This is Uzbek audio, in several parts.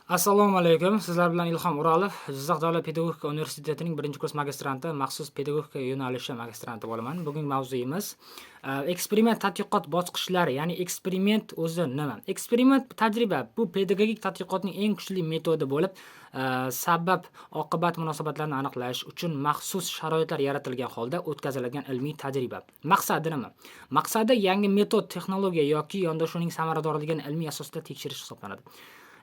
Assalomu alaykum. Sizlar bilan Ilhom O'rolov, Jizzax davlat pedagogika universitetining 1-kurs magistranti, maxsus pedagogika yo'nalishi magistranti bo'laman. Bugungi mavzuyimiz eksperiment tadqiqot bosqichlari, ya'ni eksperiment o'zi nima? Eksperiment tajriba bu pedagogik tadqiqotning eng kuchli metodi bo'lib, sabab oqibat munosabatlarini aniqlash uchun maxsus sharoitlar yaratilgan holda o'tkaziladigan ilmiy tajriba. Maqsadi nima? Maqsadi yangi metod, texnologiya yoki yondashuvning samaradorligini ilmiy asosda tekshirish hisoblanadi.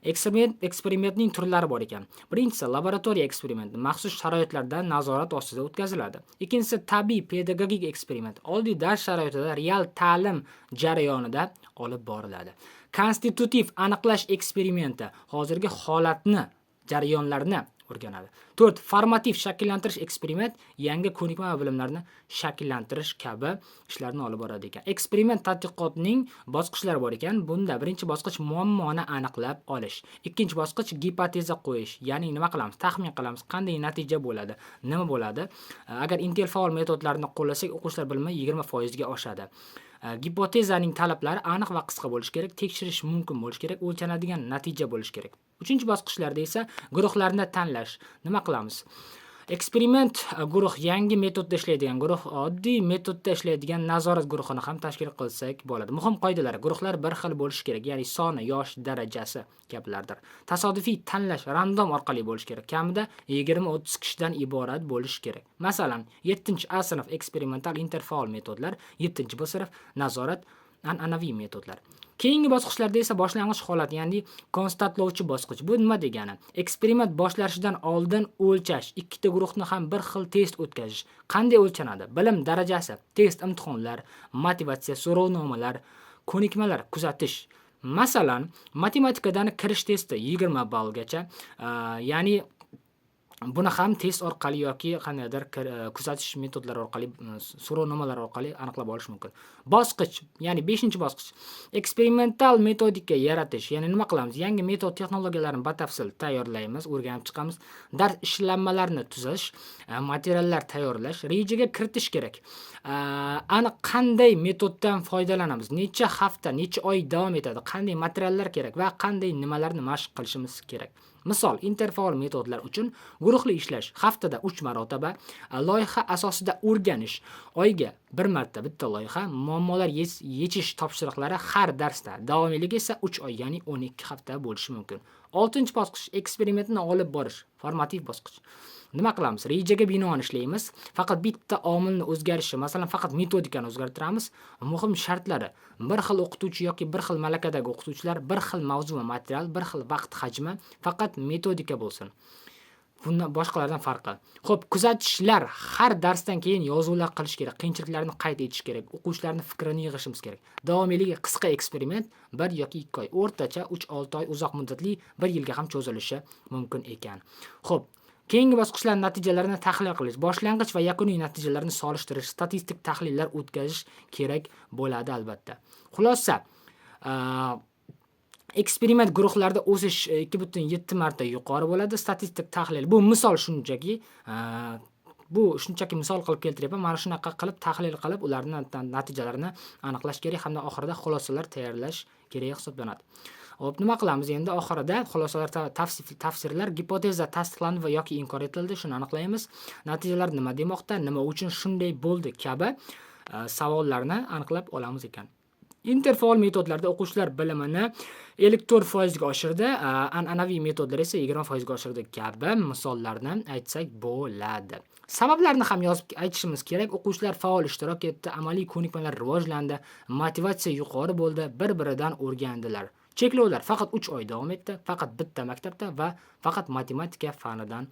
Eksperimentning turlari bor ekan. Birinchisi laboratoriya eksperimenti, maxsus sharoitlarda nazorat ostida o'tkaziladi. Ikkinchisi tabiiy pedagogik eksperiment, oddiy dars sharoitida real ta'lim jarayonida olib boriladi. Konstitutiv aniqlash eksperimenti hozirgi holatni, jarayonlarni o'rganadi. 4. Formativ shakllantirish eksperiment yangi ko'nikma va bilimlarni shakllantirish kabi ishlarni olib boradi ekan. Eksperiment tadqiqotning bosqichlari bor ekan. Bunda birinchi bosqich muammoni aniqlab olish. Ikkinchi bosqich gipoteza qo'yish. Ya'ni nima qilamiz? Taxmin qilamiz, qanday natija bo'ladi, nima bo'ladi. Agar interfaol metodlarni qo'llasak, o'quvchilar bilimi 20% ga oshadi. Gipotezaning talablari aniq va qisqa bo'lishi kerak, tekshirish mumkin bo'lishi kerak, o'lchanadigan natija bo'lishi kerak. Uchinchi bosqichlarda esa guruhlarni tanlash. Nima qilamiz? Eksperiment guruh yangi metodda ishlaydigan guruh, oddiy metodda ishlaydigan nazorat guruhini ham tashkil qilsak bo'ladi. Muhim qoidalar: guruhlar bir xil bo'lishi kerak, ya'ni soni, yosh, darajasi kabilardir. Tasodifiy tanlash random orqali bo'lishi kerak. Kamida 20-30 kishidan iborat bo'lishi kerak. Masalan, 7-A sinf eksperimental interfaol metodlar, 7-B sinf nazorat an'anaviy metodlar. Keyingi bosqichlarda esa boshlang'ich holat, ya'ni konstatlovchi bosqich. Bu nima degani? Eksperiment boshlashidan oldin o'lchash, ikkita guruhni ham bir xil test o'tkazish. Qanday o'lchanadi? Bilim darajasi, test imtihonlar, motivatsiya so'rovnomalar, ko'nikmalar kuzatish. Masalan, matematikadan kirish testi 20 ballgacha, ya'ni buni ham test orqali yoki qandaydir kuzatish metodlari orqali, so'rovnomalar orqali aniqlab olish mumkin. Bosqich, ya'ni 5-bosqich. Eksperimental metodika yaratish. Ya'ni nima qilamiz? Yangi metod texnologiyalarini batafsil tayyorlaymiz, o'rganib chiqamiz. Dars ishlanmalarini tuzish, materiallar tayyorlash, rejaga kiritish kerak. Aniq qanday metoddan foydalanamiz? Necha hafta, necha oy davom etadi? Qanday materiallar kerak va qanday nimalarni mashq qilishimiz kerak? Misol, interfaol metodlar uchun guruhli ishlash, haftada 3 marotaba, loyiha asosida o'rganish, oyga 1 marta bitta loyiha, muammolar yechish topshiriqlari har darsda, davomiyligi esa 3 oy, ya'ni 12 hafta bo'lishi mumkin. 6-bosqich eksperimentni olib borish, formativ bosqich. Nima qilamiz? Rejaga binoan ishlaymiz. Faqat bitta omilni o'zgarishi, masalan, faqat metodikani o'zgartiramiz. Muhim shartlari: bir xil o'qituvchi yoki bir xil malakadagi o'qituvchilar, bir xil mavzu va material, bir xil vaqt hajmi, faqat metodika bo'lsin. Bundan boshqalardan farqi. Xo'p, kuzatishlar: har darsdan keyin yozuvlar qilish kerak, qiyinchiliklarni qayd etish kerak, o'quvchilarning fikrini yig'ishimiz kerak. Davomiyligi qisqa eksperiment 1 yoki 2 oy, o'rtacha 3-6 oy, uzoq muddatli 1 yilga ham cho'zilishi mumkin ekan. Xo'p, keyingi bosqichlar natijalarini tahlil qilish, boshlang'ich va yakuniy natijalarni solishtirish, statistik tahlillar o'tkazish kerak bo'ladi albatta. Xulosa: eksperiment guruhlarda o'sish 2,7 marta yuqori bo'ladi. Statistik tahlil bu misol shunchaki, misol qilib keltiryapman. Mana shunaqa qilib tahlil qilib, ularning natijalarini aniqlash kerak hamda oxirida xulosalar tayyorlash kerak hisoblanadi. Hop, nima qilamiz endi? Oxirida xulosalar, tafsirlar, gipoteza tasdiqlandi va yoki inkor etildi, shuni aniqlaymiz. Natijalar nima demoqda, nima uchun shunday bo'ldi kabi savollarni aniqlab olamiz ekan. Interfaol metodlarda o'quvchilar bilimini 54% ga oshirdi, an'anaviy metodlar esa 20% ga oshirdi kabi misollarni aytsak bo'ladi. Sabablarni ham yozib aytishimiz kerak. O'quvchilar faol ishtirok etdi, amaliy ko'nikmalar rivojlandi, motivatsiya yuqori bo'ldi, bir-biridan o'rgandilar. Cheklovlar faqat 3 oy davom etdi, faqat bitta maktabda va faqat matematika fanidan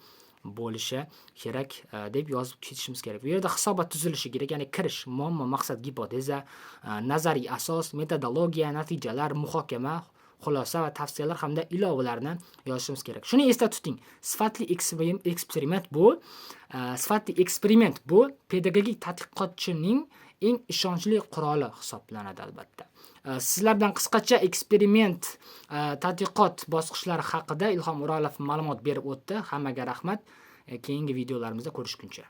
bo'lishi kerak deb yozib ketishimiz kerak. Bu yerda hisobot tuzilishi kerak, ya'ni kirish, muammo, maqsad, gipoteza, nazariy asos, metodologiya, natijalar, muhokama, xulosa va tavsiyalar hamda ilovalarni yozishimiz kerak. Shuni esda tuting. Sifatli eksperiment bu pedagogik tadqiqotchining eng ishonchli quroli hisoblanadi albatta. Sizlardan qisqacha eksperiment tadqiqot bosqichlari haqida Ilhom O'rolov ma'lumot berib o'tdi. Hammaga rahmat. Keyingi videolarimizda ko'rishguncha.